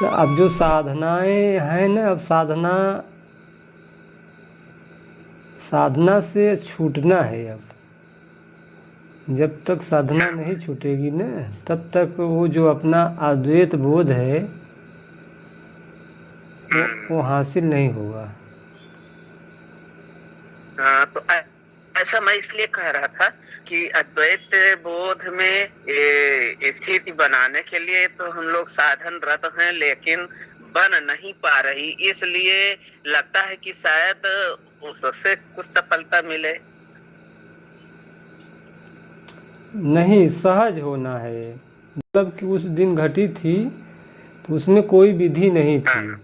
अब जो साधनाएं हैं ना, अब साधना से छूटना है। अब जब तक साधना नहीं छूटेगी ना, तब तक वो जो अपना अद्वैत बोध है वो हासिल नहीं होगा। तो ऐसा मैं इसलिए कह रहा था कि अद्वैत बोध में स्थिति बनाने के लिए तो हम लोग साधनरत हैं, लेकिन बन नहीं पा रही, इसलिए लगता है कि शायद उससे कुछ सफलता मिले। नहीं, सहज होना है। मतलब कि उस दिन घटी थी तो उसमें कोई विधि नहीं थी।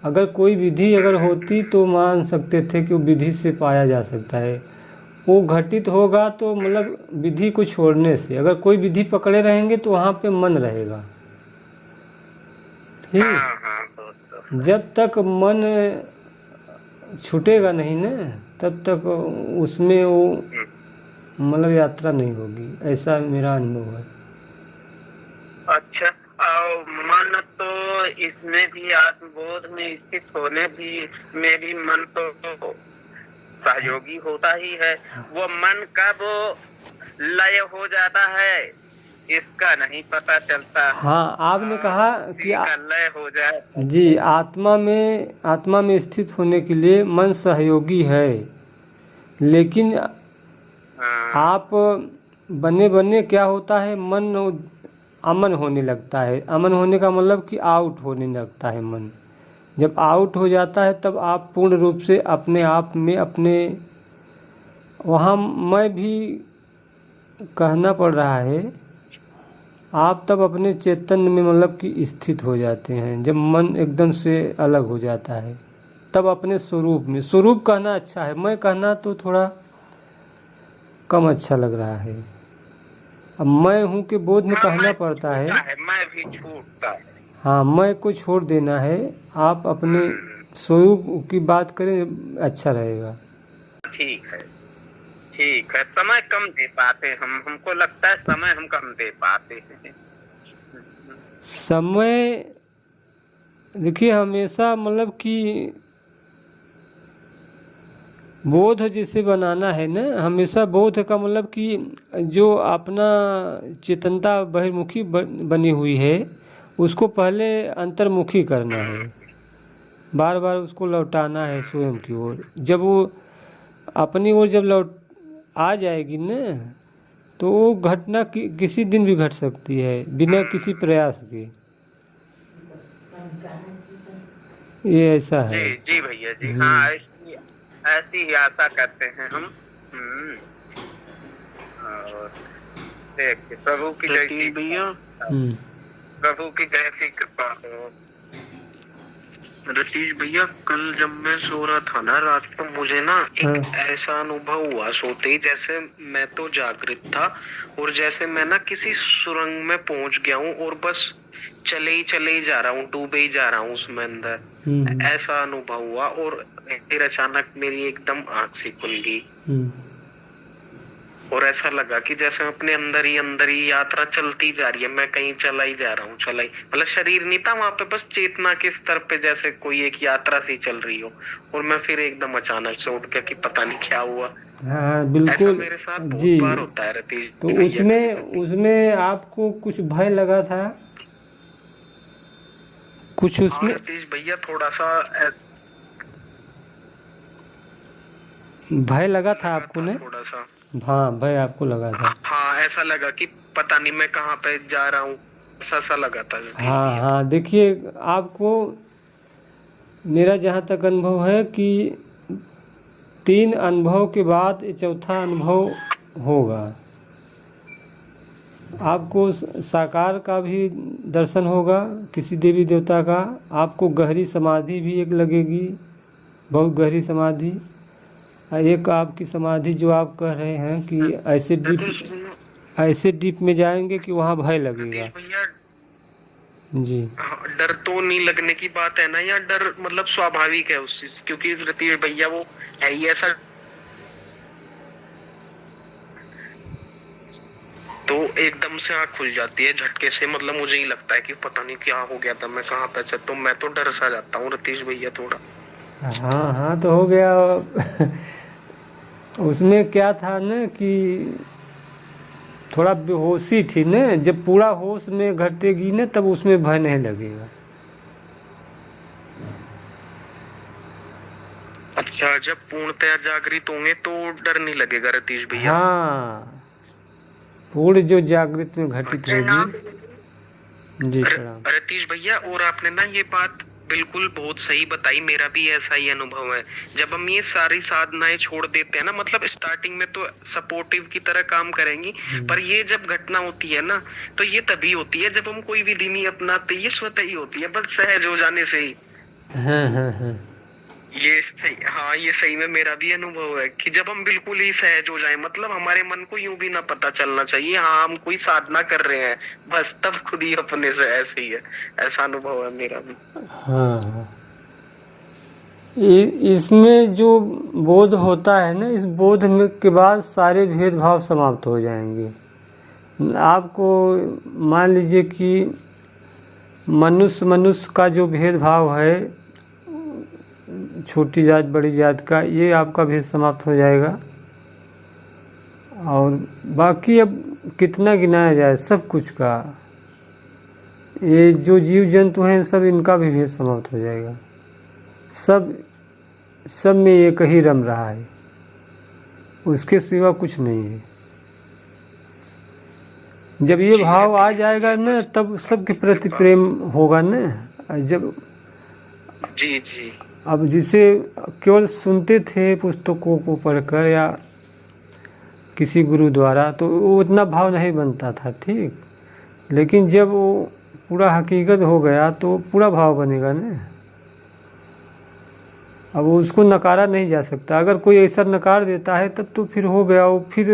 अगर कोई विधि अगर होती तो मान सकते थे कि वो विधि से पाया जा सकता है। वो घटित होगा तो मतलब विधि को छोड़ने से, अगर कोई विधि पकड़े रहेंगे तो वहाँ पे मन रहेगा। ठीक, जब तक मन छूटेगा नहीं ना, तब तक उसमें वो मतलब यात्रा नहीं होगी, ऐसा मेरा अनुभव है। अच्छा, मन तो इसमें भी आत्मबोध में स्थित होने में भी मन तो सहयोगी होता ही है। वो मन कब लय हो जाता है इसका नहीं पता चलता। हाँ, आपने कहा कि लय हो जाए जी, आत्मा में स्थित होने के लिए मन सहयोगी है, लेकिन आप बने बने क्या होता है, मन अमन होने लगता है। अमन होने का मतलब कि आउट होने लगता है मन। जब आउट हो जाता है तब आप पूर्ण रूप से अपने आप में अपने वहाँ मैं भी कहना पड़ रहा है, आप तब अपने चैतन्य में मतलब कि स्थित हो जाते हैं। जब मन एकदम से अलग हो जाता है तब अपने स्वरूप में, स्वरूप कहना अच्छा है, मैं कहना तो थोड़ा कम अच्छा लग रहा है। अब मैं हूँ के बोध में कहना पड़ता है, मैं भी छूटता है। हाँ, मैं को छोड़ देना है। आप अपने स्वरूप की बात करें, अच्छा रहेगा। ठीक है, ठीक है। समय कम दे पाते हमको लगता है समय हम कम दे पाते हैं। समय देखिए, हमेशा मतलब कि बोध जिसे बनाना है ना, हमेशा बोध का मतलब कि जो अपना चेतनता बहिर्मुखी बनी हुई है उसको पहले अंतर्मुखी करना है, बार बार उसको लौटाना है स्वयं की ओर। जब वो अपनी ओर जब लौट आ जाएगी ना, तो वो घटना किसी दिन भी घट सकती है बिना किसी प्रयास के। ये ऐसा है। जी जी भैया जी, हाँ, ऐसी ही आशा करते हैं हम। और देखिए प्रभु की जैसी भैया, प्रभु की जैसी कृपा हो। रतीश भैया, कल जब मैं सो रहा था ना रात को, मुझे ना एक ऐसा अनुभव हुआ सोते ही, जैसे मैं तो जागृत था और जैसे मैं ना किसी सुरंग में पहुंच गया हूँ और बस चले ही जा रहा हूँ, डूबे ही जा रहा हूँ उसमें अंदर। ऐसा अनुभव हुआ और फिर अचानक मेरी एकदम आंख सी खुल गई और ऐसा लगा कि जैसे अपने अंदर ही यात्रा चलती जा रही है, मैं कहीं चला ही जा रहा हूँ, मतलब शरीर नहीं था वहां पे, बस चेतना के स्तर पे जैसे कोई एक यात्रा सी चल रही हो। और मैं फिर एकदम अचानक से उठ गया कि पता नहीं क्या हुआ। हाँ, बिल्कुल। ऐसा मेरे साथ बहुत बार होता है रतीश। तो उसमें आपको कुछ भय लगा था? कुछ उसमें रतीश भैया थोड़ा सा भय लगा था आपको ने? थोड़ा सा, हाँ, भय आपको लगा था। हाँ, ऐसा लगा कि पता नहीं मैं कहाँ पे जा रहा हूँ, ऐसा लगा था। हाँ हाँ, देखिए, आपको मेरा जहाँ तक अनुभव है कि 3 अनुभव के बाद चौथा अनुभव होगा। आपको साकार का भी दर्शन होगा, किसी देवी देवता का। आपको गहरी समाधि भी एक लगेगी, बहुत गहरी समाधि। एक आपकी समाधि जो आप कह रहे हैं कि ऐसे डीप में जाएंगे कि वहाँ भय लगेगा। जी, डर तो नहीं लगने की बात है ना, या डर मतलब स्वाभाविक है उस चीज, क्योंकि रतीश भैया वो है ही ऐसा। तो एकदम से आँख खुल जाती है झटके से, मतलब मुझे ही लगता है कि पता नहीं क्या हो गया था, मैं कहाँ पे था, तो मैं तो डर सा जाता हूँ रतीश भैया थोड़ा। हाँ हाँ, तो हो गया। उसमें क्या था ना कि थोड़ा बेहोशी थी ना, जब पूरा होश में घटेगी ना तब उसमें भय नहीं लगेगा। अच्छा, जब पूर्णतया जागृत होंगे तो डर नहीं लगेगा रतीश भैया। हाँ, पूर्ण जो जागृत में घटित होगी। जी प्रणाम। रतीश भैया, और आपने ना ये बात बिल्कुल बहुत सही बताई, मेरा भी ऐसा ही अनुभव है। जब हम ये सारी साधनाएं छोड़ देते हैं ना, मतलब स्टार्टिंग में तो सपोर्टिव की तरह काम करेंगी, पर ये जब घटना होती है ना, तो ये तभी होती है जब हम कोई विधि नहीं अपनाते, ये स्वतः ही होती है, बस सहज हो जाने से ही। हाँ हाँ हाँ, ये सही, हाँ ये सही में मेरा भी अनुभव है कि जब हम बिल्कुल ही सहज हो जाए, मतलब हमारे मन को यूं भी ना पता चलना चाहिए हाँ हम कोई साधना कर रहे हैं, बस तब खुद ही अपने से ऐसे ही है। ऐसा अनुभव है मेरा भी। हाँ हाँ। इसमें जो बोध होता है ना, इस बोध में के बाद सारे भेदभाव समाप्त हो जाएंगे। आपको मान लीजिए कि मनुष्य मनुष्य का जो भेदभाव है, छोटी जात बड़ी जात का, ये आपका भेद समाप्त हो जाएगा। और बाकी अब कितना गिनाया जाए सब कुछ का, ये जो जीव जंतु हैं सब, इनका भी भेद समाप्त हो जाएगा। सब में एक ही रम रहा है, उसके सिवा कुछ नहीं है। जब ये भाव आ जाएगा ना, तब सबके प्रति प्रेम होगा ना। जब जी जी, अब जिसे केवल सुनते थे पुस्तकों को पढ़कर या किसी गुरु द्वारा, तो वो उतना भाव नहीं बनता था, ठीक। लेकिन जब वो पूरा हकीकत हो गया तो पूरा भाव बनेगा ना। अब उसको नकारा नहीं जा सकता। अगर कोई ऐसा नकार देता है तब तो फिर हो गया, वो फिर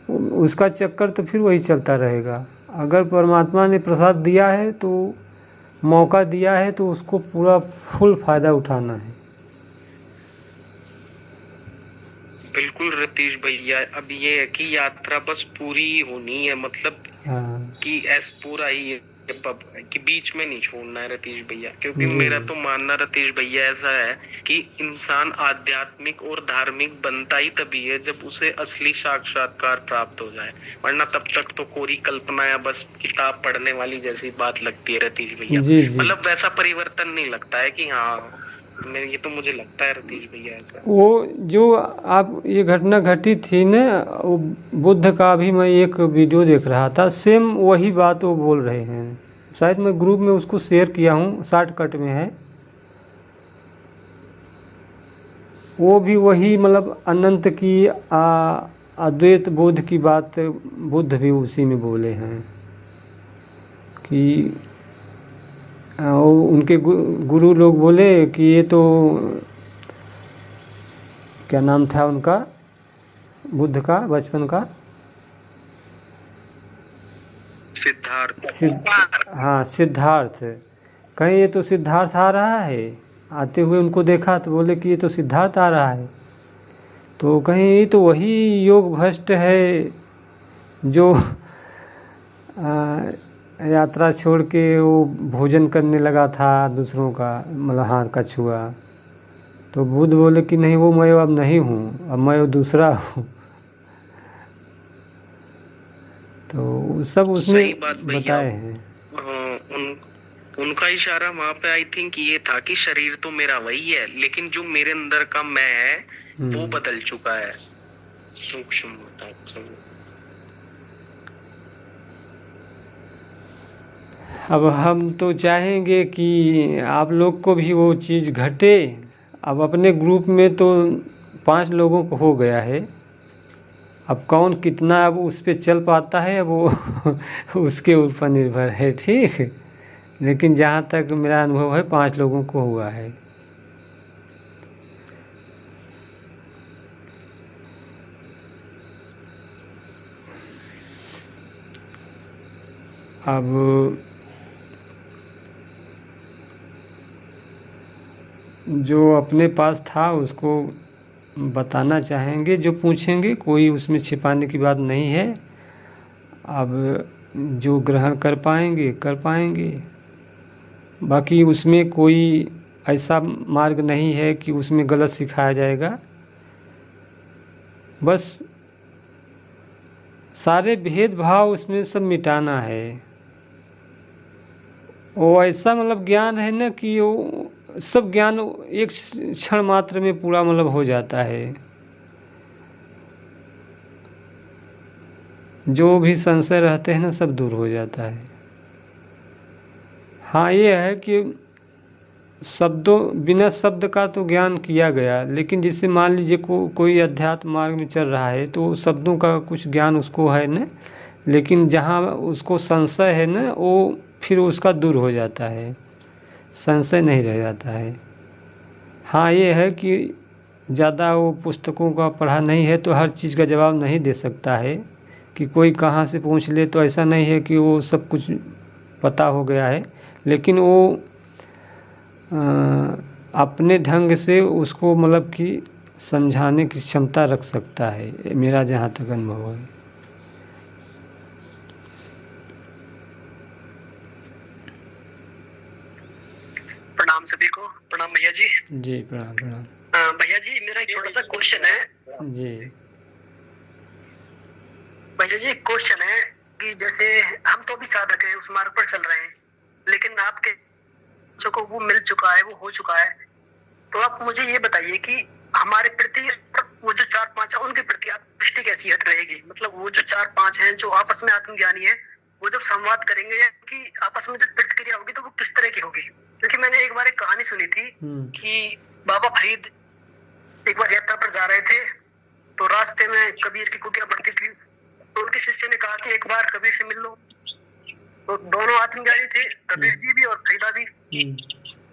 उसका चक्कर तो फिर वही चलता रहेगा। अगर परमात्मा ने प्रसाद दिया है, तो मौका दिया है, तो उसको पूरा फुल फायदा उठाना है। बिल्कुल रतीश भैया, अब ये है कि यात्रा बस पूरी ही होनी है, मतलब हाँ कि ऐसा पूरा ही है कि बीच में नहीं छोड़ना है रतीश भैया। क्योंकि मेरा तो मानना रतीश भैया ऐसा है कि इंसान आध्यात्मिक और धार्मिक बनता ही तभी है जब उसे असली साक्षात्कार प्राप्त हो जाए, वरना तब तक तो कोरी कल्पना या बस किताब पढ़ने वाली जैसी बात लगती है रतीश भैया। मतलब वैसा परिवर्तन नहीं लगता है कि हाँ, ये तो मुझे लगता है रतीश भैया ऐसा। वो जो आप ये घटना घटी थी ना, वो बुद्ध का भी मैं एक वीडियो देख रहा था, सेम वही बात वो बोल रहे हैं। शायद मैं ग्रुप में उसको शेयर किया हूँ, शॉर्टकट में है। वो भी वही, मतलब अनंत की अद्वैत बोध की बात बुद्ध भी उसी में बोले हैं कि उनके गुरु लोग बोले कि ये तो क्या नाम था उनका, बुद्ध का बचपन का, हाँ सिद्धार्थ। कहीं ये तो सिद्धार्थ आ रहा है, आते हुए उनको देखा तो बोले कि ये तो सिद्धार्थ आ रहा है। तो कहीं ये तो वही योग भ्रष्ट है जो यात्रा छोड़ के वो भोजन करने लगा था दूसरों का, मतलब हाथ का छुआ। तो बुद्ध बोले कि नहीं, वो मैं अब नहीं हूँ, अब मैं वो दूसरा हूँ। तो सब उसने बताए हैं। उनका इशारा वहाँ पे आई थिंक ये था कि शरीर तो मेरा वही है, लेकिन जो मेरे अंदर का मैं है वो बदल चुका है, सूक्ष्म होता है। अब हम तो चाहेंगे कि आप लोग को भी वो चीज़ घटे। अब अपने ग्रुप में तो 5 लोगों को हो गया है, अब कौन कितना अब उस पर चल पाता है वो उसके ऊपर निर्भर है, ठीक। लेकिन जहाँ तक मेरा अनुभव है 5 लोगों को हुआ है। अब जो अपने पास था उसको बताना चाहेंगे, जो पूछेंगे, कोई उसमें छिपाने की बात नहीं है। अब जो ग्रहण कर पाएंगे। बाकी उसमें कोई ऐसा मार्ग नहीं है कि उसमें गलत सिखाया जाएगा। बस सारे भेदभाव उसमें सब मिटाना है। वो ऐसा मतलब ज्ञान है ना कि वो सब ज्ञान एक क्षण मात्र में पूरा मतलब हो जाता है। जो भी संशय रहते हैं ना सब दूर हो जाता है। हाँ ये है कि बिना शब्द का तो ज्ञान किया गया, लेकिन जैसे मान लीजिए कोई अध्यात्म मार्ग में चल रहा है तो शब्दों का कुछ ज्ञान उसको है ना, लेकिन जहाँ उसको संशय है ना वो फिर उसका दूर हो जाता है, संशय नहीं रह जाता है। हाँ ये है कि ज़्यादा वो पुस्तकों का पढ़ा नहीं है तो हर चीज़ का जवाब नहीं दे सकता है कि कोई कहाँ से पूछ ले, तो ऐसा नहीं है कि वो सब कुछ पता हो गया है, लेकिन वो अपने ढंग से उसको मतलब कि समझाने की क्षमता रख सकता है, मेरा जहाँ तक अनुभव है। प्रणाम सभी को। प्रणाम भैया जी। जी प्रणाम प्रणाम। भैया जी मेरा एक छोटा सा क्वेश्चन है। जी भैया जी क्वेश्चन है कि जैसे हम तो अभी साधक हैं, उस मार्ग पर चल रहे हैं, लेकिन आपके बच्चों को वो मिल चुका है, वो हो चुका है, तो आप मुझे ये बताइए कि हमारे प्रति वो जो 4-5 है उनके प्रति दृष्टि कैसी हट रहेगी। मतलब वो जो 4-5 हैं जो आपस में आत्मज्ञानी है, वो जब संवाद करेंगे या कि आपस में जब प्रतिक्रिया होगी तो वो किस तरह की होगी। क्योंकि मैंने एक बार एक कहानी सुनी थी कि बाबा फरीद एक बार यात्रा पर जा रहे थे, तो रास्ते में कबीर की कुटिया पड़ती थी, तो उनके शिष्य ने कहा कि एक बार कबीर से मिल लो। तो दोनों आत्मज्ञानी थे, कबीर जी भी और फरीदा भी।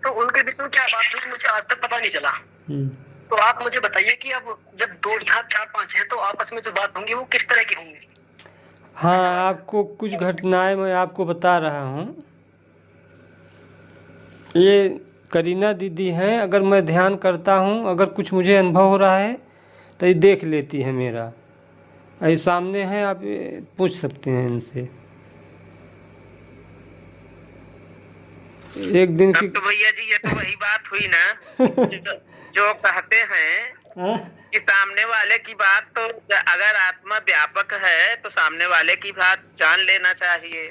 तो उनके बीच में क्या बात हुई मुझे आज तक पता नहीं चला। तो आप मुझे बताइए कि अब जब 4-5 हैं तो आपस में जो बात होंगी वो किस तरह की होंगी। हाँ आपको कुछ घटनाएं मैं आपको बता रहा हूँ। ये करीना दीदी हैं, अगर मैं ध्यान करता हूँ, अगर कुछ मुझे अनुभव हो रहा है तो ये देख लेती है मेरा। ये सामने है, आप पूछ सकते हैं इनसे। एक दिन की तो भैया जी ये तो वही बात हुई ना जो कहते हैं कि सामने वाले की बात, तो अगर आत्मा व्यापक है तो सामने वाले की बात जान लेना चाहिए।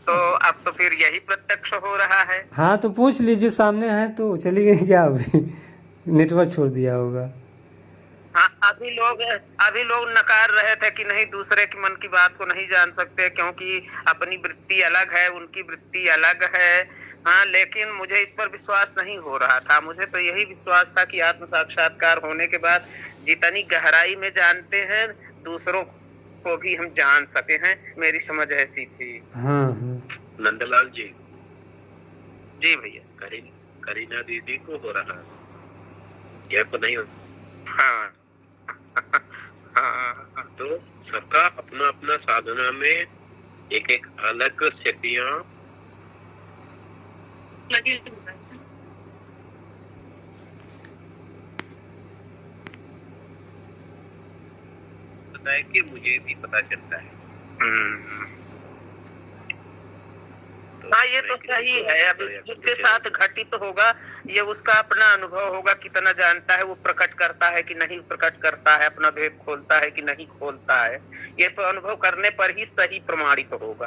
तो अब तो फिर यही प्रत्यक्ष हो रहा है। हाँ तो पूछ लीजिए, सामने है तो चली गई क्या अभी नेटवर्क छोड़ दिया होगा। हाँ अभी लोग नकार रहे थे कि नहीं दूसरे के मन की बात को नहीं जान सकते क्योंकि अपनी वृत्ति अलग है, उनकी वृत्ति अलग है। हाँ लेकिन मुझे इस पर विश्वास नहीं हो रहा था। मुझे तो यही विश्वास था कि आत्म साक्षात्कार होने के बाद जितनी गहराई में जानते हैं दूसरों को भी हम जान सके हैं। मेरी समझ ऐसी थी। हाँ नंदलाल जी। जी भैया। करीना दीदी को हो रहा है, यह तो नहीं हो। हाँ हाँ तो सबका अपना अपना साधना में एक एक अलग शक्तियां लगी। पता है कि मुझे भी पता चलता है। हाँ ये तो सही है। अब जिसके साथ घटित होगा ये उसका अपना अनुभव होगा, कितना जानता है, वो प्रकट करता है कि नहीं प्रकट करता है, अपना भेद खोलता है कि नहीं खोलता है। ये तो अनुभव करने पर ही सही प्रमाणित होगा।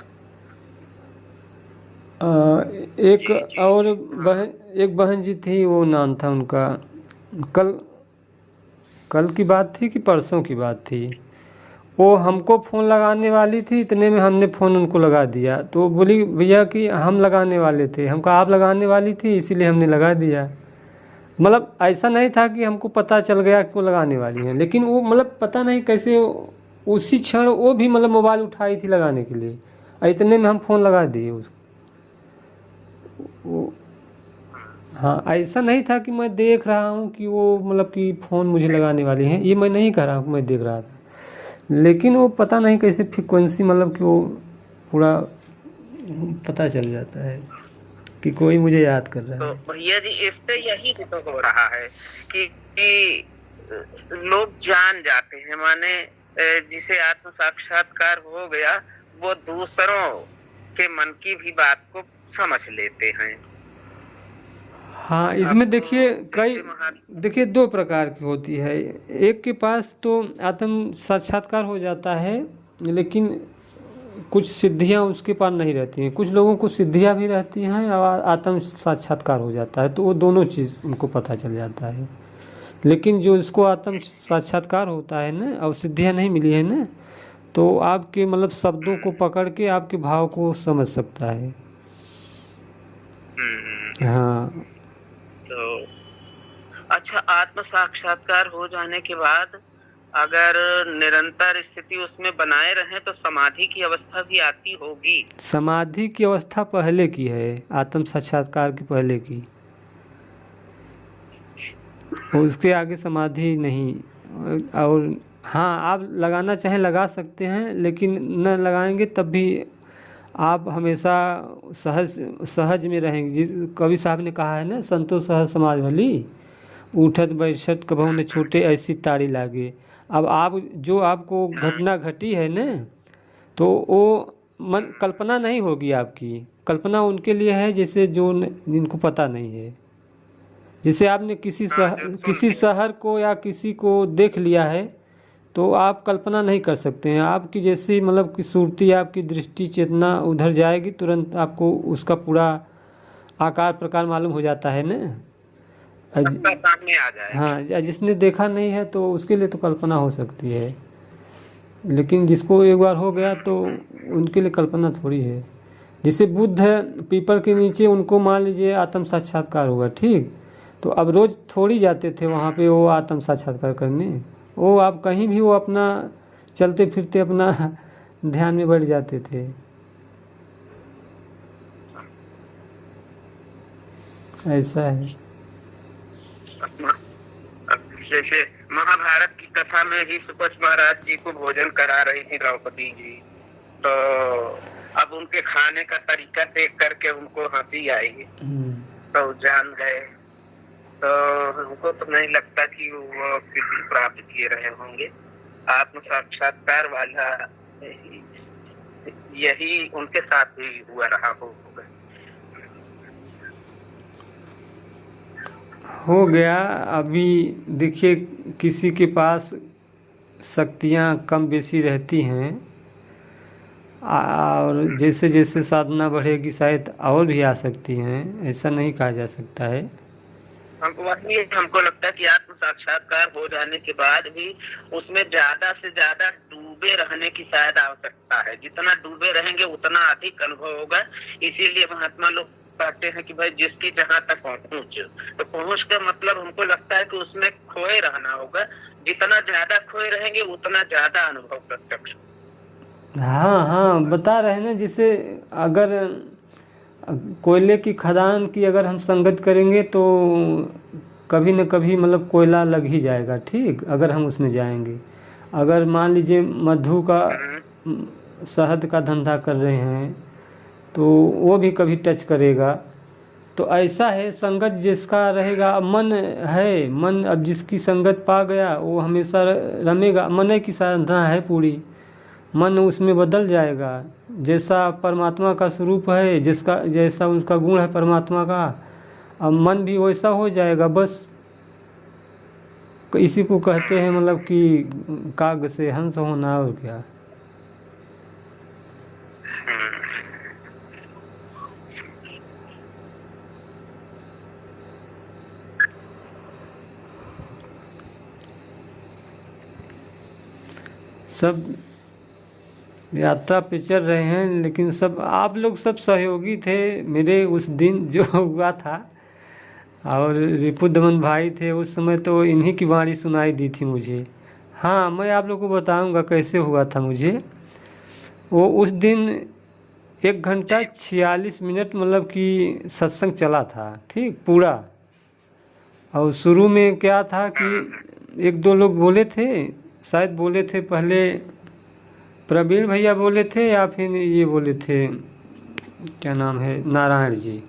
एक और बहन जी थी, वो नाम था उनका, कल की बात थी कि परसों की बात थी। वो हमको फ़ोन लगाने वाली थी, इतने में हमने फ़ोन उनको लगा दिया। तो बोली भैया कि हम लगाने वाले थे। हमको आप लगाने वाली थी इसीलिए हमने लगा दिया। मतलब ऐसा नहीं था कि हमको पता चल गया कि वो लगाने वाली हैं, लेकिन वो मतलब पता नहीं कैसे उसी क्षण वो भी मतलब मोबाइल उठाई थी लगाने के लिए, इतने में हम फ़ोन लगा दिए उसको। हाँ ऐसा नहीं था कि मैं देख रहा हूँ कि वो मतलब कि फ़ोन मुझे लगाने वाली हैं, ये मैं नहीं कह रहा हूँ, मैं देख रहा था। लेकिन वो पता नहीं कैसे फ्रिक्वेंसी मतलब कि वो पूरा पता चल जाता है कि कोई मुझे याद कर रहा है। तो भैया जी इससे यही तो हो रहा है कि लोग जान जाते हैं, माने जिसे आत्म साक्षात्कार हो गया वो दूसरों के मन की भी बात को समझ लेते हैं। हाँ, इसमें देखिए कई, जैसे देखिए दो प्रकार की होती है। एक के पास तो आत्म साक्षात्कार हो जाता है, लेकिन कुछ सिद्धियां उसके पास नहीं रहती हैं। कुछ लोगों को सिद्धियां भी रहती हैं और आत्म साक्षात्कार हो जाता है, तो वो दोनों चीज़ उनको पता चल जाता है। लेकिन जो इसको आत्म साक्षात्कार होता है ना और सिद्धियां नहीं मिली है ना, तो आपके मतलब शब्दों को पकड़ के आपके भाव को समझ सकता है। हाँ, तो अच्छा, आत्म साक्षात्कार हो जाने के बाद अगर निरंतर स्थिति उसमें बनाए रहें तो समाधि की अवस्था भी आती होगी। समाधि की अवस्था पहले की है, आत्म साक्षात्कार की पहले की, और उसके आगे समाधि नहीं। और हाँ, आप लगाना चाहें लगा सकते हैं, लेकिन न लगाएंगे तब भी आप हमेशा सहज में रहेंगे। जिस कवि साहब ने कहा है ना, संतो सहज समाज भली, उठत बैठत कभू न छूटे ऐसी ताड़ी लागे। अब आप जो आपको घटना घटी है ना, तो वो मन कल्पना नहीं होगी आपकी। कल्पना उनके लिए है जैसे जो जिनको पता नहीं है। जैसे आपने किसी शहर को या किसी को देख लिया है, तो आप कल्पना नहीं कर सकते हैं। आपकी जैसी मतलब कि सुरती, आपकी दृष्टि चेतना उधर जाएगी, तुरंत आपको उसका पूरा आकार प्रकार मालूम हो जाता है ना। सामने आ जाए। हाँ, जिसने देखा नहीं है तो उसके लिए तो कल्पना हो सकती है, लेकिन जिसको एक बार हो गया तो उनके लिए कल्पना थोड़ी है। जैसे बुद्ध है, पीपल के नीचे उनको मान लीजिए आत्म साक्षात्कार होगा, ठीक, तो अब रोज़ थोड़ी जाते थे वहाँ पे वो आत्म साक्षात्कार करने। वो आप कहीं भी वो अपना चलते फिरते अपना ध्यान में बैठ जाते थे। ऐसा है। जैसे महाभारत की कथा में ही सुपच महाराज जी को भोजन करा रही थी द्रौपदी जी, तो अब उनके खाने का तरीका देख करके उनको हंसी आई, तो जान गए। तो हमको तो नहीं लगता कि वो सिद्धि प्राप्त किए रहे होंगे। आत्म साक्षात्कार वाला यही उनके साथ भी हुआ रहा होगा। हो गया। अभी देखिए किसी के पास शक्तियाँ कम बेसी रहती हैं, और जैसे जैसे साधना बढ़ेगी शायद और भी आ सकती हैं, ऐसा नहीं कहा जा सकता है। हमको लगता है कि आत्म साक्षात्कार हो जाने के बाद भी उसमें ज्यादा से ज्यादा डूबे रहने की शायद आवश्यकता है। जितना डूबे रहेंगे उतना अधिक अनुभव होगा। इसीलिए महात्मा लोग कहते हैं कि भाई जिसकी जहाँ तक पहुँच, तो पहुँच का मतलब हमको लगता है कि उसमें खोए रहना होगा। जितना ज्यादा खोए रहेंगे उतना ज्यादा अनुभव प्रत्यक्ष। हाँ हाँ, बता रहे हैं ना, जैसे अगर कोयले की खदान की अगर हम संगत करेंगे तो कभी न कभी मतलब कोयला लग ही जाएगा, ठीक, अगर हम उसमें जाएंगे। अगर मान लीजिए मधु का, शहद का धंधा कर रहे हैं, तो वो भी कभी टच करेगा। तो ऐसा है, संगत जिसका रहेगा, मन है, मन अब जिसकी संगत पा गया वो हमेशा रमेगा। मन की साधना है पूरी, मन उसमें बदल जाएगा। जैसा परमात्मा का स्वरूप है, जिसका जैसा उसका गुण है परमात्मा का, अब मन भी वैसा हो जाएगा। बस इसी को कहते हैं मतलब कि काग से हंस होना, और क्या। सब यात्रा पे चल रहे हैं, लेकिन सब आप लोग सब सहयोगी थे मेरे उस दिन जो हुआ था। और रिपु दमन भाई थे उस समय, तो इन्हीं की वाणी सुनाई दी थी मुझे। हाँ, मैं आप लोग को बताऊंगा कैसे हुआ था मुझे। वो उस दिन 1 घंटा 46 मिनट मतलब कि सत्संग चला था, ठीक, पूरा। और शुरू में क्या था कि 1-2 लोग बोले थे, शायद बोले थे पहले प्रवीण भैया बोले थे, या फिर ये बोले थे, क्या नाम है, नारायण जी।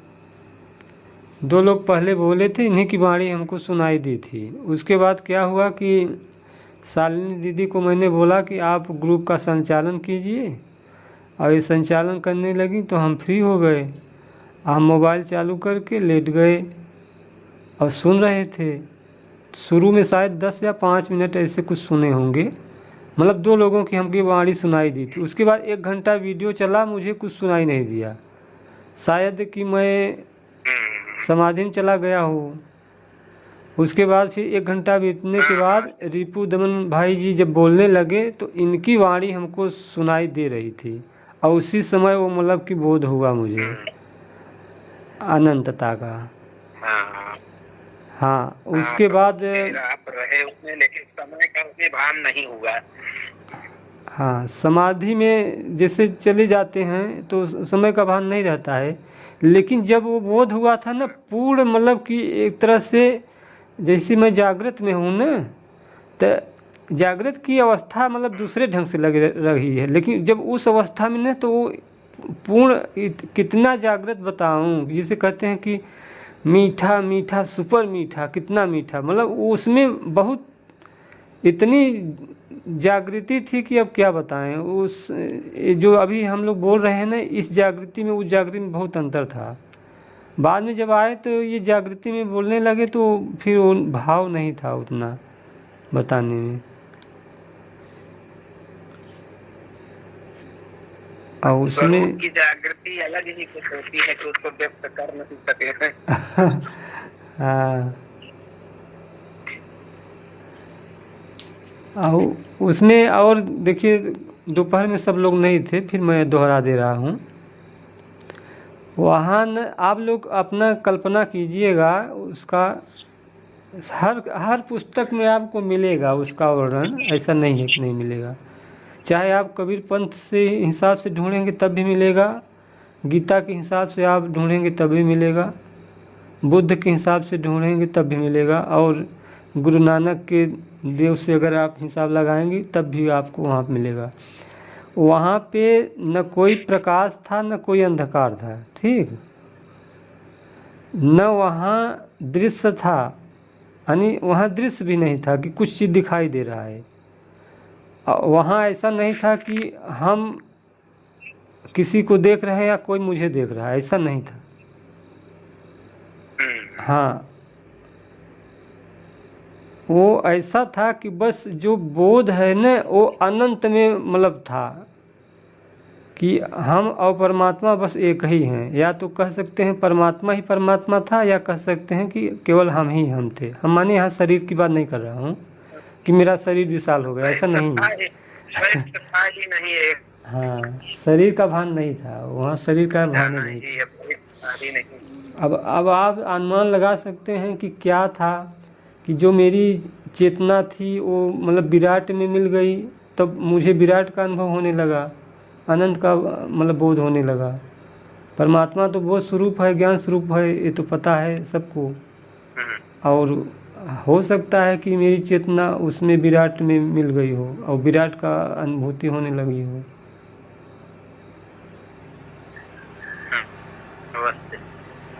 2 लोग पहले बोले थे, इन्हीं की वाणी हमको सुनाई दी थी। उसके बाद क्या हुआ कि शालिनी दीदी को मैंने बोला कि आप ग्रुप का संचालन कीजिए, और ये संचालन करने लगी तो हम फ्री हो गए। हम मोबाइल चालू करके लेट गए और सुन रहे थे। शुरू में शायद 10 या 5 मिनट ऐसे कुछ सुने होंगे, मतलब 2 लोगों की हमकी वाणी सुनाई दी थी। उसके बाद 1 घंटा वीडियो चला, मुझे कुछ सुनाई नहीं दिया। शायद कि मैं समाधि में चला गया हूँ। उसके बाद फिर 1 घंटा बीतने के बाद रिपू दमन भाई जी जब बोलने लगे तो इनकी वाणी हमको सुनाई दे रही थी और उसी समय वो मतलब कि बोध हुआ मुझे अनंतता का। हाँ, उसके बाद आप रहे उसमें, लेकिन समय का उसमें भान नहीं हुआ। हाँ, समाधि में जैसे चले जाते हैं तो समय का भान नहीं रहता है, लेकिन जब वो बोध हुआ था ना पूर्ण, मतलब कि एक तरह से जैसे मैं जागृत में हूँ ना, तो जागृत की अवस्था मतलब दूसरे ढंग से लग रही है, लेकिन जब उस अवस्था में ना तो वो पूर्ण कितना जागृत बताऊँ, जिसे कहते हैं कि मीठा मीठा सुपर मीठा, कितना मीठा, मतलब उसमें बहुत इतनी जागृति थी कि अब क्या बताएं। उस जो अभी हम लोग बोल रहे हैं ना, इस जागृति में उस जागृति में बहुत अंतर था। बाद में जब आए तो ये जागृति में बोलने लगे तो फिर वो भाव नहीं था उतना बताने में। और उसमें की जागृति अलग ही कुछ होती है कि उसको व्यक्त कर नहीं सकते। हाँ, और उसमें और देखिए दोपहर में सब लोग नहीं थे, फिर मैं दोहरा दे रहा हूँ। वहाँ न आप लोग अपना कल्पना कीजिएगा, उसका हर पुस्तक में आपको मिलेगा उसका वर्णन, ऐसा नहीं है कि नहीं मिलेगा। चाहे आप कबीर पंथ से हिसाब से ढूंढेंगे तब भी मिलेगा, गीता के हिसाब से आप ढूंढेंगे तब भी मिलेगा, बुद्ध के हिसाब से ढूंढेंगे तब भी मिलेगा, और गुरु नानक के देव से अगर आप हिसाब लगाएंगे तब भी आपको वहाँ पे मिलेगा। वहाँ पे न कोई प्रकाश था न कोई अंधकार था, ठीक, न वहाँ दृश्य था, यानी वहाँ दृश्य भी नहीं था कि कुछ चीज़ दिखाई दे रहा है। वहाँ ऐसा नहीं था कि हम किसी को देख रहे हैं या कोई मुझे देख रहा है, ऐसा नहीं था। हाँ, वो ऐसा था कि बस जो बोध है ना वो अनंत में मतलब था कि हम और परमात्मा बस एक ही हैं। या तो कह सकते हैं परमात्मा ही परमात्मा था, या कह सकते हैं कि केवल हम ही हम थे। हम माने यहाँ शरीर की बात नहीं कर रहा हूँ कि मेरा शरीर विशाल हो गया, ऐसा नहीं है। हाँ, शरीर का भान नहीं था वहाँ, शरीर का भान नहीं था। अब आप अनुमान लगा सकते हैं कि क्या था, कि जो मेरी चेतना थी वो मतलब विराट में मिल गई, तब मुझे विराट का अनुभव होने लगा, अनंत का मतलब बोध होने लगा। परमात्मा तो बोध स्वरूप है, ज्ञान स्वरूप है, ये तो पता है सबको। और हो सकता है कि मेरी चेतना उसमें विराट में मिल गई हो और विराट का अनुभूति होने लगी हो।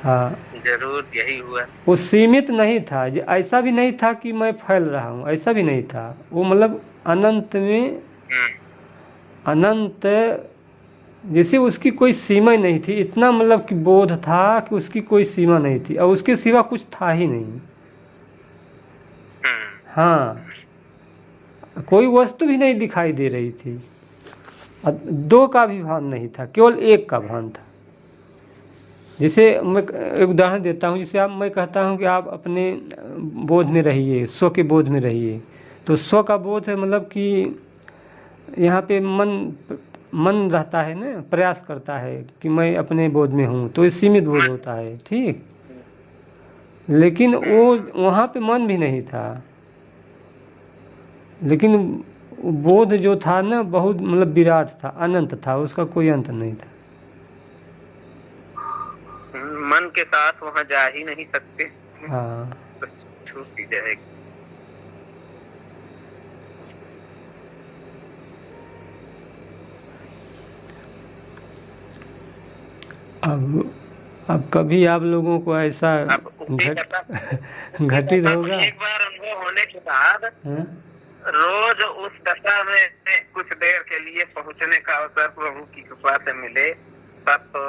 हाँ, जरूर यही हुआ। वो सीमित नहीं था, ऐसा भी नहीं था कि मैं फैल रहा हूँ, ऐसा भी नहीं था। वो मतलब अनंत में अनंत, जैसे उसकी कोई सीमा ही नहीं थी, इतना मतलब कि बोध था कि उसकी कोई सीमा नहीं थी और उसके सिवा कुछ था ही नहीं। हाँ, कोई वस्तु भी नहीं दिखाई दे रही थी, अब 2 का भी भान नहीं था, केवल 1 का भान था। जैसे मैं एक उदाहरण देता हूँ, जैसे मैं कहता हूँ कि आप अपने बोध में रहिए, स्व के बोध में रहिए, तो स्व का बोध है मतलब कि यहाँ पे मन रहता है ना, प्रयास करता है कि मैं अपने बोध में हूँ, तो ये सीमित बोध होता है, ठीक। लेकिन वो वहाँ पे मन भी नहीं था, लेकिन बोध जो था ना बहुत मतलब विराट था, अनंत था, उसका कोई अंत नहीं था। मन के साथ वहाँ जा ही नहीं सकते। हाँ, छूट ही जाएगी। अब कभी आप लोगों को ऐसा घटित होगा। एक बार अनुभव होने के बाद रोज उस दशा में कुछ देर के लिए पहुंचने का अवसर प्रभु की कृपा से मिले तब तो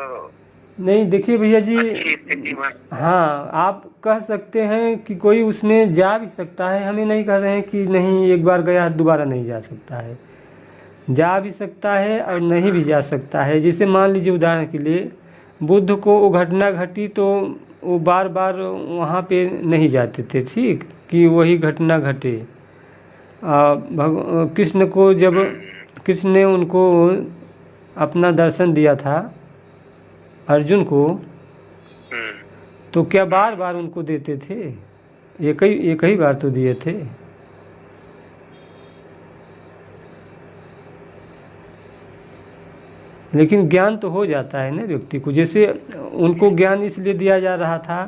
नहीं देखिए भैया जी, अच्छी स्थिति में। हाँ आप कह सकते हैं कि कोई उसमें जा भी सकता है, हमें नहीं कह रहे हैं कि नहीं एक बार गया दोबारा नहीं जा सकता है, जा भी सकता है और नहीं भी जा सकता है। जैसे मान लीजिए उदाहरण के लिए बुद्ध को वो घटना घटी तो वो बार बार वहाँ पे नहीं जाते थे, ठीक, कि वही घटना घटे। कृष्ण को जब कृष्ण ने उनको अपना दर्शन दिया था अर्जुन को, तो क्या बार बार उनको देते थे? एक ही बार तो दिए थे। लेकिन ज्ञान तो हो जाता है ना व्यक्ति को। जैसे उनको ज्ञान इसलिए दिया जा रहा था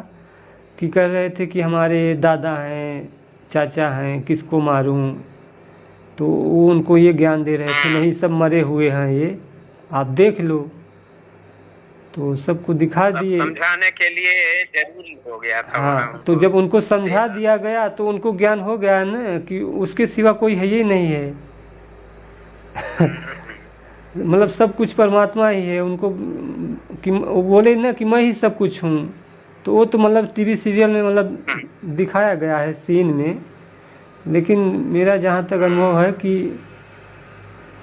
कि कह रहे थे कि हमारे दादा हैं, चाचा हैं, किसको मारूं, तो वो उनको ये ज्ञान दे रहे थे, नहीं सब मरे हुए हैं, ये आप देख लो, तो सबको दिखा दिए, समझाने के लिए जरूरी हो गया था। हाँ, तो जब उनको समझा दिया गया तो उनको ज्ञान हो गया ना कि उसके सिवा कोई है ही नहीं है। मतलब सब कुछ परमात्मा ही है। उनको कि वो बोले ना कि मैं ही सब कुछ हूँ, तो वो तो मतलब टीवी सीरियल में मतलब दिखाया गया है सीन में। लेकिन मेरा जहाँ तक अनुभव है कि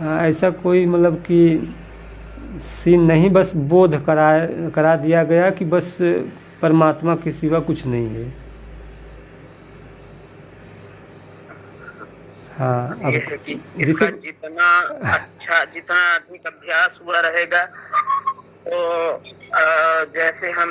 ऐसा कोई मतलब कि सीन नहीं, बस बोध करा दिया गया कि बस परमात्मा के सिवा कुछ नहीं है। हाँ, अब इसका जितना अच्छा, जितना अधिक अभ्यास हुआ रहेगा तो जैसे हम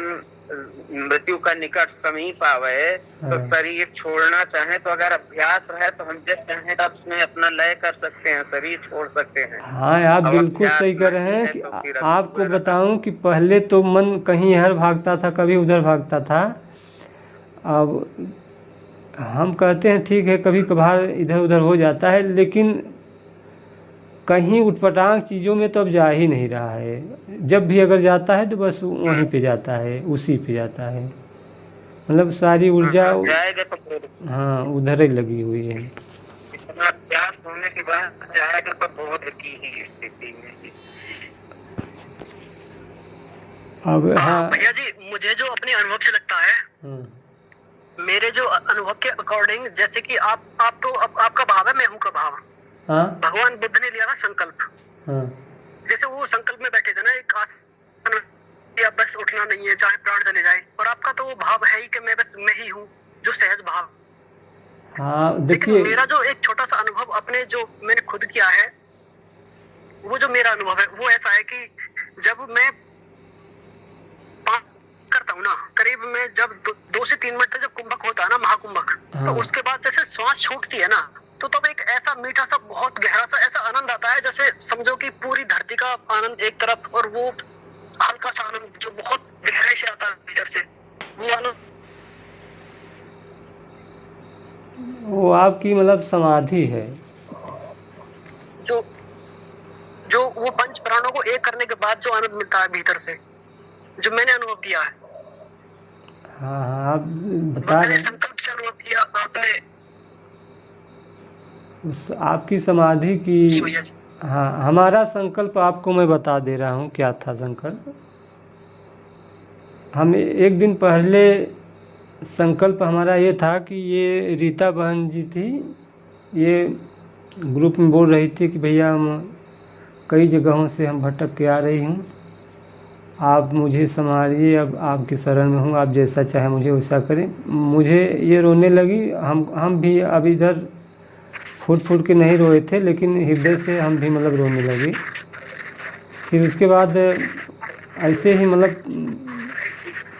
मृत्यु का निकट समीप आवे तो शरीर छोड़ना चाहे तो अगर अभ्यास रहे तो हम जब चाहें तब उसमें अपना लय कर सकते हैं, शरीर छोड़ सकते हैं। हाँ, आप बिल्कुल सही कर रहे हैं कि आपको बताऊं कि पहले तो मन कहीं इधर भागता था, कभी उधर भागता था। अब हम कहते हैं ठीक है, कभी कभार इधर उधर हो जाता है, लेकिन कहीं उटपटांग चीज़ों में तो अब जा ही नहीं रहा है। जब भी अगर जाता है तो बस वहीं पे जाता है, उसी पे जाता है। मतलब सारी ऊर्जा जाएगा तो हाँ उधर ही लगी हुई है। इतना अभ्यास होने के बाद जाएगा तो बोध की ही स्थिति में। अब हाँ भैया जी, मुझे जो अपने अनुभव से लगता है, मेरे जो अनुभव के अकॉर्डिंग, जैसे कि आप तो आपका भाव है, मैं हूँ का भाव। हाँ, भगवान बुद्ध ने लिया था संकल्प। हाँ, जैसे वो संकल्प में बैठे थे ना, एक आसन या बस उठना नहीं है चाहे प्राण चले जाए, और आपका तो वो भाव है ही कि मैं बस मैं ही हूँ, जो सहज भाव। हाँ देखिए, लेकिन मेरा जो एक छोटा सा अनुभव अपने जो मैंने खुद किया है, वो जो मेरा अनुभव है वो ऐसा है कि जब मैं करता हूँ ना, करीब में जब 2 से 3 मिनट तक जब कुंभक होता है ना, महाकुंभक, तो उसके बाद जैसे श्वास छूटती है ना, तो तब एक ऐसा मीठा सा, बहुत गहरा सा ऐसा आनंद आता है, जैसे समझो कि पूरी धरती का आनंद एक तरफ और वो हल्का सा आनंद जो बहुत गहराई से आता है भीतर से, वो आनंद। वो आपकी मतलब समाधि है। जो वो पंच प्राणों को एक करने के बाद जो आनंद मिलता है भीतर से, जो मैंने अनुभव किया है। हाँ हाँ, आप बता रहे हैं, संकल्प से अनुभव किया आपने। उस आपकी समाधि की। जी भैया जी। हाँ, हमारा संकल्प आपको मैं बता दे रहा हूँ क्या था संकल्प। हम एक दिन पहले संकल्प हमारा ये था कि ये रीता बहन जी थी, ये ग्रुप में बोल रही थी कि भैया हम कई जगहों से हम भटक के आ रही हूँ, आप मुझे संभालिए, अब आपकी शरण में हूँ, आप जैसा चाहे मुझे वैसा करें। मुझे ये रोने लगी। हम भी अब इधर फूट के नहीं रोए थे, लेकिन हृदय से हम भी मतलब रोने लगे। फिर उसके बाद ऐसे ही मतलब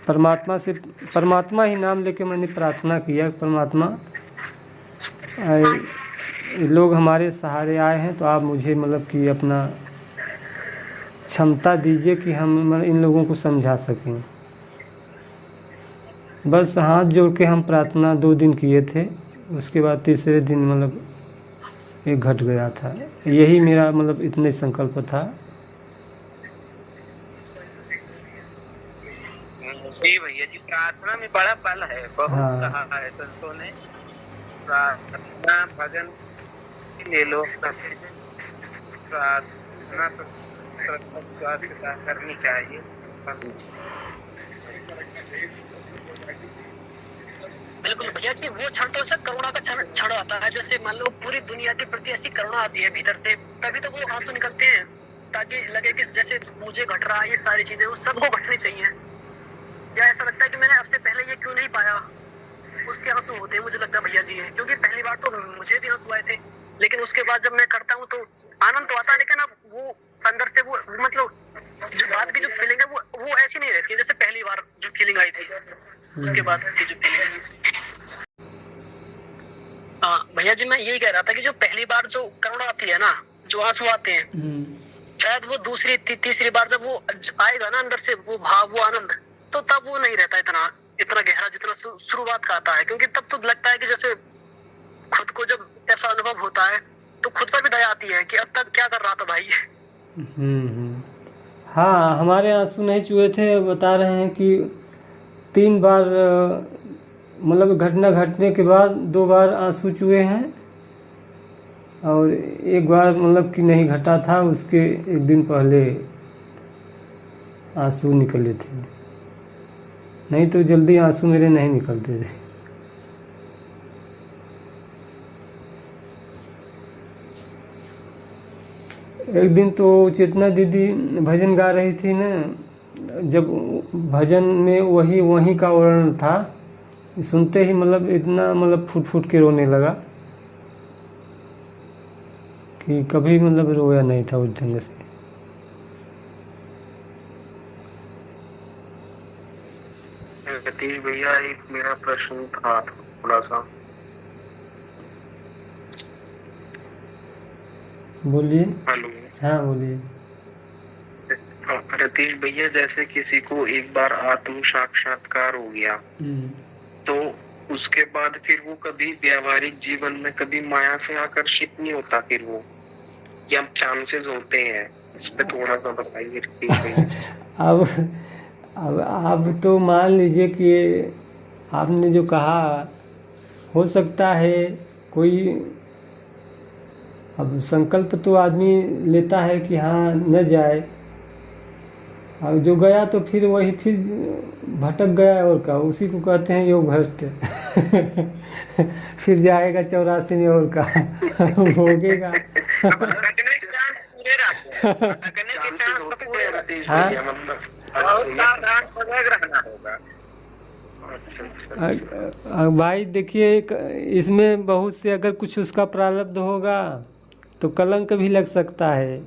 परमात्मा ही नाम लेके मैंने प्रार्थना किया, परमात्मा लोग हमारे सहारे आए हैं, तो आप मुझे मतलब कि अपना क्षमता दीजिए कि हम मतलब इन लोगों को समझा सकें। बस हाथ जोड़ के हम प्रार्थना 2 दिन किए थे। उसके बाद तीसरे दिन मतलब ये घट गया था। यही मेरा मतलब इतने संकल्प था। जी भैया जी, प्रार्थना में बड़ा बल है, बहुत हाँ। कहा है संतों ने। प्रार्थना, भजन ले लो, प्रार्थना तो स्वास्थ्य करनी चाहिए। बिल्कुल भैया जी, वो क्षण तो ऐसा करुणा का क्षण आता है, जैसे मान लो पूरी दुनिया के प्रति ऐसी करुणा आती है भीतर से, तभी तो वो आंसू निकलते हैं, ताकि लगे कि जैसे मुझे घट रहा है ये सारी चीजें वो सबको घटनी चाहिए। या ऐसा लगता है कि मैंने आपसे पहले ये क्यों नहीं पाया, उसके आंसू होते हैं मुझे लगता है भैया जी है, क्योंकि पहली बार तो मुझे भी आंसू आए थे, लेकिन उसके बाद जब मैं करता हूँ तो आनंद तो आता है, लेकिन अब वो अंदर से वो मतलब जो बात की जो फीलिंग है वो ऐसी नहीं रहती है जैसे पहली बार जो फीलिंग आई थी, उसके बाद की जो फीलिंग है। हाँ भैया जी, मैं यही कह रहा था कि जो पहली बार जो करुणा आती है ना, जो आंसू आते हैं, शायद वो दूसरी तीसरी बार जब वो आएगा ना अंदर से वो भाव, वो आनंद, तो तब वो नहीं रहता इतना गहरा जितना शुरुआत का आता है, क्योंकि तब तो लगता है कि जैसे खुद को जब ऐसा अनुभव होता है तो खुद पर भी दया आती है कि अब तक क्या कर रहा था भाई। हाँ, हमारे आंसू नहीं चुए थे, बता रहे हैं कि 3 बार मतलब घटना घटने के बाद 2 बार आंसू चुए हैं, और 1 बार मतलब कि नहीं घटा था, उसके 1 दिन पहले आंसू निकले थे, नहीं तो जल्दी आंसू मेरे नहीं निकलते थे। एक दिन तो चेतना दीदी भजन गा रही थी ना, जब भजन में वही का वर्णन था, सुनते ही मतलब इतना मतलब फूट फूट के रोने लगा कि कभी मतलब रोया नहीं था उस ढंग से। सतीश भैया, एक मेरा प्रश्न था थोड़ा सा। बोलिए। हेलो। हाँ बोलिए। सतीश भैया, जैसे किसी को एक बार आत्म साक्षात्कार हो गया, तो उसके बाद फिर वो कभी व्यवहारिक जीवन में कभी माया से आकर्षित नहीं होता, फिर वो या चांसेस होते हैं, इस पे थोड़ा सा बताइए। अब आप तो मान लीजिए कि आपने जो कहा, हो सकता है कोई, अब संकल्प तो आदमी लेता है कि हाँ न जाए, और जो गया तो फिर वही फिर भटक गया, और क्या, उसी को कहते हैं योग भ्रष्ट। फिर जाएगा 84 में और का भोगेगा। भाई देखिए, इसमें बहुत से अगर कुछ उसका प्रारब्ध होगा तो कलंक भी लग सकता है।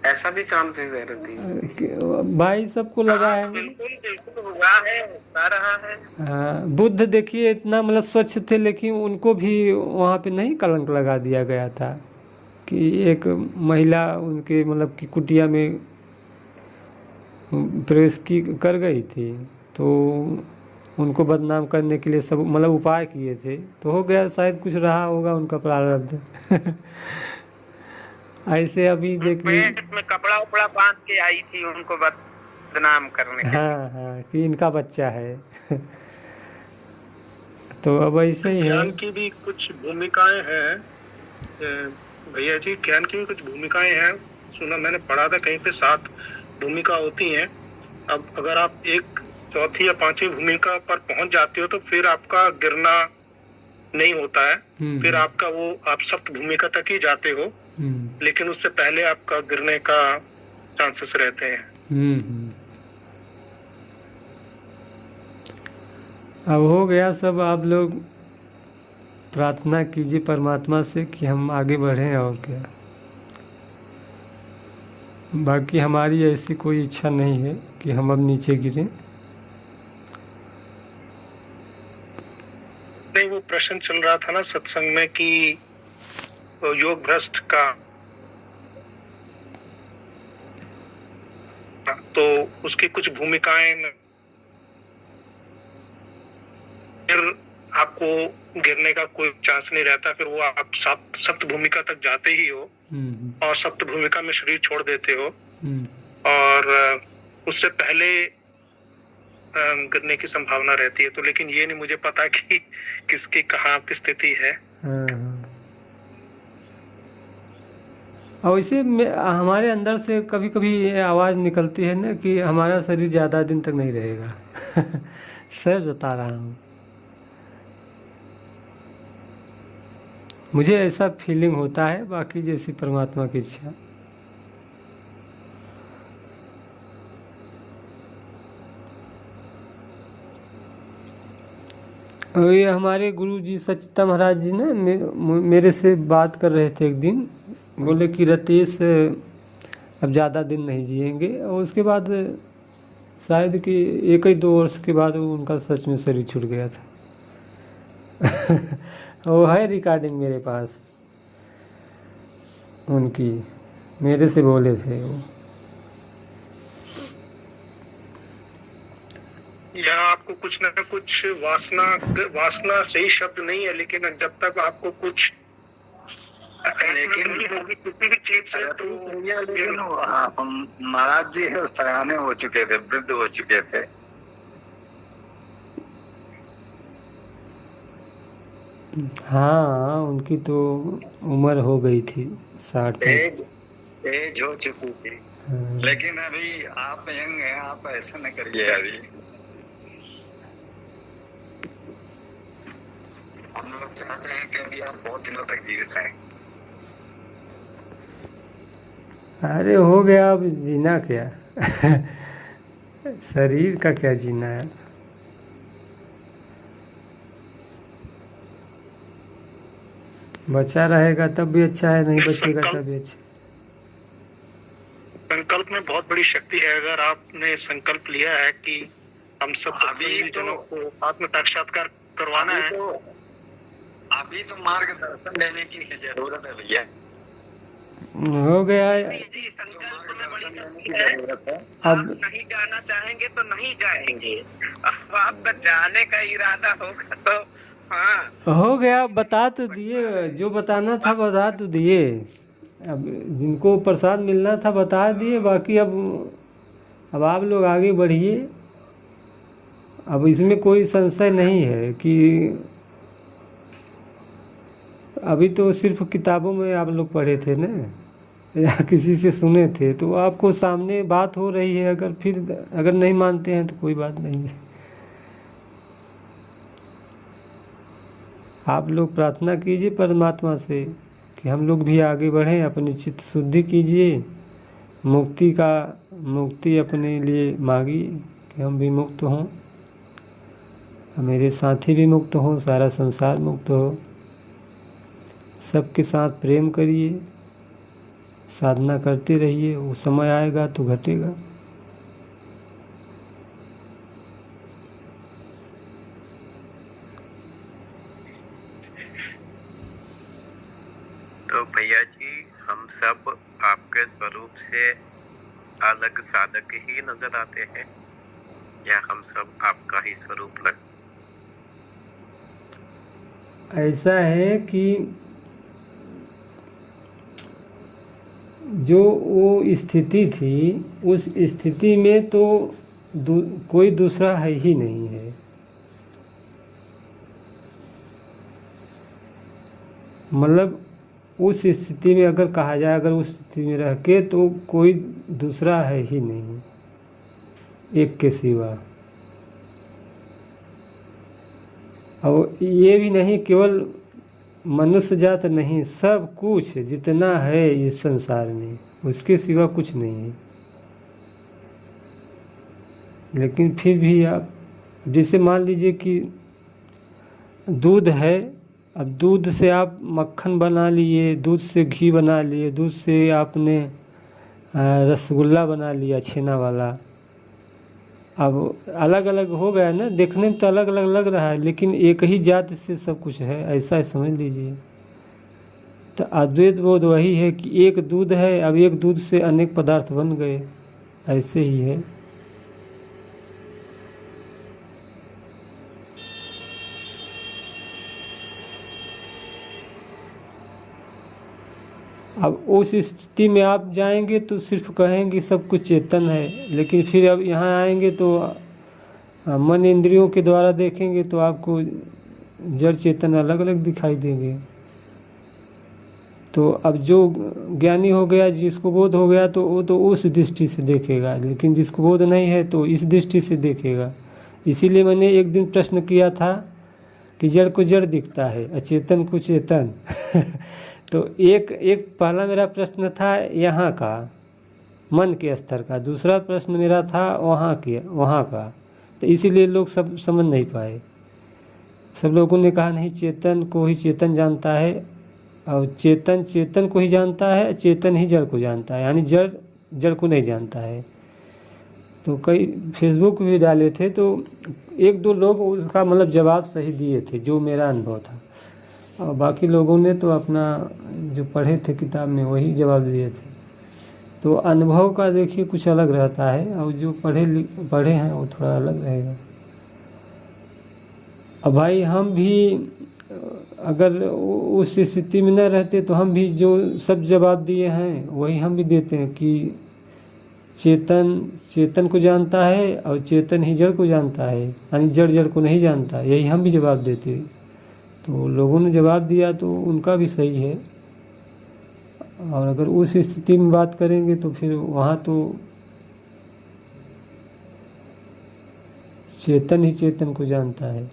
ऐसा भी चांसेस है भाई, सबको लगा है। बिल्कुल हुआ है, होता रहा है। हाँ, बुद्ध देखिए इतना मतलब स्वच्छ थे, लेकिन उनको भी वहाँ पे नहीं कलंक लगा दिया गया था कि एक महिला उनके मतलब कि कुटिया में प्रवेश कर गई थी, तो उनको बदनाम करने के लिए सब मतलब उपाय किए थे, तो हो गया, शायद कुछ रहा होगा उनका प्रारब्ध। ऐसे अभी देखिए, में कपड़ा उपड़ा बांध के आई थी उनको बदनाम करने। हाँ, कि इनका बच्चा है। तो अब ऐसे ही है। ज्ञान की भी कुछ भूमिकाएं हैं भैया जी, ज्ञान की भी कुछ भूमिकाएं हैं, सुना मैंने, पढ़ा था कहीं पे 7 भूमिका होती हैं। अब अगर आप 1 चौथी या 5वीं भूमिका पर पहुंच जाते हो तो फिर आपका गिरना नहीं होता है, फिर आपका वो आप सप्त भूमिका तक ही जाते हो, लेकिन उससे पहले आपका गिरने का चांसेस रहते हैं। अब हो गया सब, आप लोग प्रार्थना कीजिए परमात्मा से कि हम आगे बढ़ें, और क्या। बाकी हमारी ऐसी कोई इच्छा नहीं है कि हम अब नीचे गिरें। नहीं, वो प्रश्न चल रहा था ना सत्संग में कि योग भ्रष्ट का, तो उसकी कुछ भूमिकाएं, फिर आपको गिरने का कोई चांस नहीं रहता, फिर वो आप सप्त भूमिका तक जाते ही हो, और सप्त भूमिका में शरीर छोड़ देते हो, और उससे पहले गिरने की संभावना रहती है। तो लेकिन ये नहीं मुझे पता कि किसकी कहाँ पे स्थिति है। हाँ हाँ। और इसे हमारे अंदर से कभी कभी ये आवाज़ निकलती है ना कि हमारा शरीर ज़्यादा दिन तक नहीं रहेगा। सर बता रहा हूँ, मुझे ऐसा फीलिंग होता है, बाकी जैसी परमात्मा की इच्छा। और ये हमारे गुरु जी सचिता महाराज जी ने मेरे से बात कर रहे थे एक दिन, बोले कि रतेश अब ज़्यादा दिन नहीं जिएंगे। और उसके बाद शायद कि 1-2 वर्ष के बाद उनका सच में शरीर छूट गया था। वो है रिकॉर्डिंग मेरे पास उनकी, मेरे से बोले थे वो। या आपको कुछ ना कुछ वासना सही शब्द नहीं है, लेकिन जब तक आपको कुछ लेकिन किसी भी चीज से तो लेकिन महाराज जी सयाने हो चुके थे, वृद्ध हो चुके थे। हाँ, उनकी तो उम्र हो गई थी 60 में। एज हो चुकी थी। हाँ। लेकिन अभी आप यंग हैं, आप ऐसा न करिए। अभी हम लोग चाहते हैं कि अभी आप बहुत दिनों तक जीवित रहें। अरे हो गया, अब जीना क्या। शरीर का क्या जीना है। बचा रहेगा तब भी अच्छा है, नहीं बचेगा तब भी अच्छा। संकल्प में बहुत बड़ी शक्ति है। अगर आपने संकल्प लिया है कि हम सब जनों को आत्म साक्षात्कार करवाना है, अभी तो मार्गदर्शन लेने की जरूरत है भैया। हो गया अब नहीं जाना चाहेंगे तो नहीं जाएंगे। अब आपका जाने का इरादा होगा तो हाँ हो गया। बता तो दिए, जो बताना था बता तो दिए। अब जिनको प्रसाद मिलना था बता दिए, बाकी अब आप लोग आगे बढ़िए। अब इसमें कोई संशय नहीं है कि अभी तो सिर्फ किताबों में आप लोग पढ़े थे ना, या किसी से सुने थे, तो आपको सामने बात हो रही है। अगर नहीं मानते हैं तो कोई बात नहीं है। आप लोग प्रार्थना कीजिए परमात्मा से कि हम लोग भी आगे बढ़ें, अपनी चित्त शुद्धि कीजिए, मुक्ति अपने लिए मांगिए कि हम भी मुक्त हों, मेरे साथी भी मुक्त हों, सारा संसार मुक्त हो। सबके साथ प्रेम करिए, साधना करते रहिए, वो समय आएगा तो घटेगा। तो भैया जी, हम सब आपके स्वरूप से अलग साधक ही नजर आते हैं, या हम सब आपका ही स्वरूप लग? ऐसा है कि जो वो स्थिति थी, उस स्थिति में तो कोई दूसरा है ही नहीं है। मतलब उस स्थिति में अगर कहा जाए, अगर उस स्थिति में रह के, तो कोई दूसरा है ही नहीं एक के सिवा। और ये भी नहीं केवल मनुष्य जात नहीं, सब कुछ जितना है इस संसार में उसके सिवा कुछ नहीं है। लेकिन फिर भी आप जैसे मान लीजिए कि दूध है, अब दूध से आप मक्खन बना लिए, दूध से घी बना लिए, दूध से आपने रसगुल्ला बना लिया छेना वाला। अब अलग अलग हो गया ना, देखने में तो अलग अलग लग रहा है, लेकिन एक ही जात से सब कुछ है, ऐसा ही समझ लीजिए। तो अद्वैत बोध वही है कि एक दूध है, अब एक दूध से अनेक पदार्थ बन गए, ऐसे ही है। अब उस स्थिति में आप जाएंगे तो सिर्फ कहेंगे सब कुछ चेतन है, लेकिन फिर अब यहाँ आएंगे तो मन इंद्रियों के द्वारा देखेंगे तो आपको जड़ चेतन अलग अलग दिखाई देंगे। तो अब जो ज्ञानी हो गया, जिसको बोध हो गया, तो वो तो उस दृष्टि से देखेगा, लेकिन जिसको बोध नहीं है तो इस दृष्टि से देखेगा। इसीलिए मैंने एक दिन प्रश्न किया था कि जड़ को जड़ दिखता है, अचेतन को चेतन तो एक पहला मेरा प्रश्न था यहाँ का, मन के स्तर का, दूसरा प्रश्न मेरा था वहाँ का। तो इसीलिए लोग सब समझ नहीं पाए। सब लोगों ने कहा नहीं, चेतन को ही चेतन जानता है, और चेतन चेतन को ही जानता है, चेतन ही जड़ को जानता है, यानी जड़ जड़ को नहीं जानता है। तो कई फेसबुक भी डाले थे, तो एक दो लोग उसका मतलब जवाब सही दिए थे, जो मेरा अनुभव था, और बाकी लोगों ने तो अपना जो पढ़े थे किताब में वही जवाब दिए थे। तो अनुभव का देखिए कुछ अलग रहता है, और जो पढ़े हैं वो थोड़ा अलग रहेगा। अब भाई हम भी अगर उस स्थिति में न रहते तो हम भी जो सब जवाब दिए हैं वही हम भी देते हैं कि चेतन चेतन को जानता है और चेतन ही जड़ को जानता है, यानी जड़ जड़ को नहीं जानता, यही हम भी जवाब देते। तो लोगों ने जवाब दिया तो उनका भी सही है। और अगर उस स्थिति में बात करेंगे तो फिर वहाँ तो चेतन ही चेतन को जानता है।